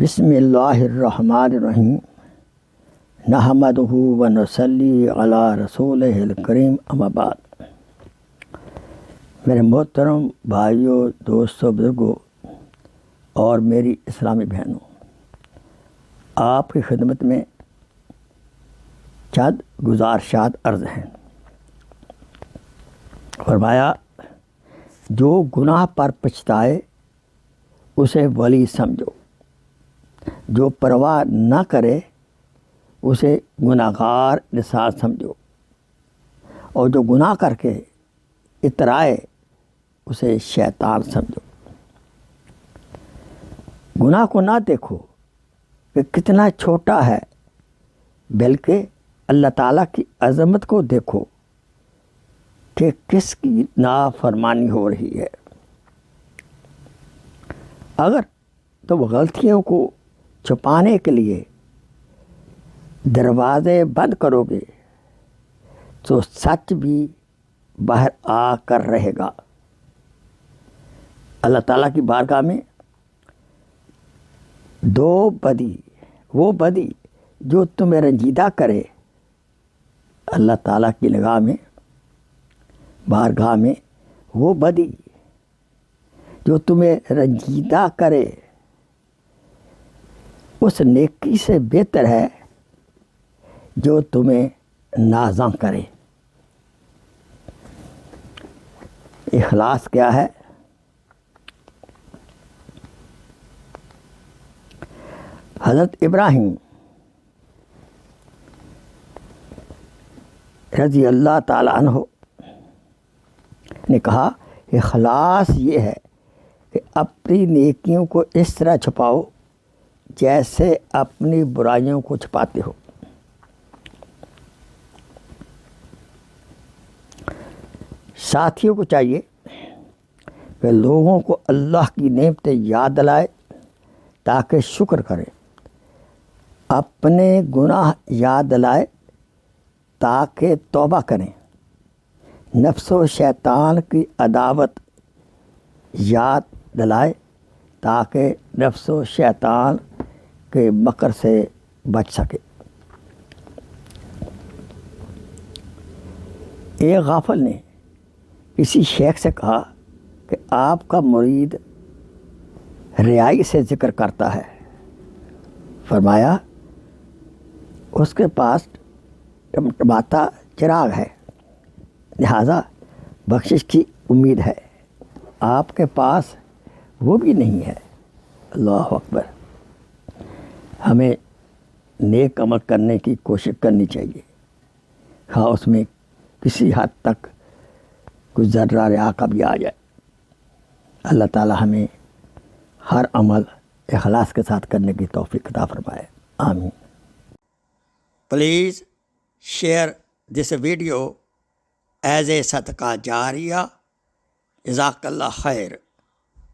بسم اللہ الرحمن الرحیم نحمدہ و نصلی علی رسولہ الکریم اما بعد۔ میرے محترم بھائیوں، دوستوں، بزرگوں اور میری اسلامی بہنوں، آپ کی خدمت میں چند گزارشات عرض ہیں۔ فرمایا، جو گناہ پر پچھتائے اسے ولی سمجھو، جو پرواہ نہ کرے اسے گناہگار نثار سمجھو، اور جو گناہ کر کے اترائے اسے شیطان سمجھو۔ گناہ کو نہ دیکھو کہ کتنا چھوٹا ہے، بلکہ اللہ تعالیٰ کی عظمت کو دیکھو کہ کس کی نافرمانی ہو رہی ہے۔ اگر تم غلطیوں کو چھپانے کے لیے دروازے بند کرو گے تو سچ بھی باہر آ کر رہے گا۔ اللہ تعالیٰ کی بارگاہ میں وہ بدی جو تمہیں رنجیدہ کرے، اللہ تعالیٰ کی نگاہ میں بارگاہ میں وہ بدی جو تمہیں رنجیدہ کرے اس نیکی سے بہتر ہے جو تمہیں نازاں کرے۔ اخلاص کیا ہے؟ حضرت ابراہیم رضی اللہ تعالیٰ عنہ نے کہا، اخلاص یہ ہے کہ اپنی نیکیوں کو اس طرح چھپاؤ جیسے اپنی برائیوں کو چھپاتے ہو۔ ساتھیوں کو چاہیے کہ لوگوں کو اللہ کی نعمتیں یاد دلائے تاکہ شکر کریں، اپنے گناہ یاد دلائے تاکہ توبہ کریں، نفس و شیطان کی عداوت یاد دلائے تاکہ نفس و شیطان کے مکر سے بچ سکے۔ ایک غافل نے کسی شیخ سے کہا کہ آپ کا مرید ریائی سے ذکر کرتا ہے۔ فرمایا، اس کے پاس ٹمٹماتا چراغ ہے، لہذا بخشش کی امید ہے، آپ کے پاس وہ بھی نہیں ہے۔ اللہ اکبر۔ ہمیں نیک عمل کرنے کی کوشش کرنی چاہیے، خواہ اس میں کسی حد تک کوئی ذرہ ریا کا بھی آ جائے۔ اللہ تعالی ہمیں ہر عمل اخلاص کے ساتھ کرنے کی توفیق عطا فرمائے، آمین۔ Please share this video as a صدقہ جاریہ۔ جزاک اللہ خیر۔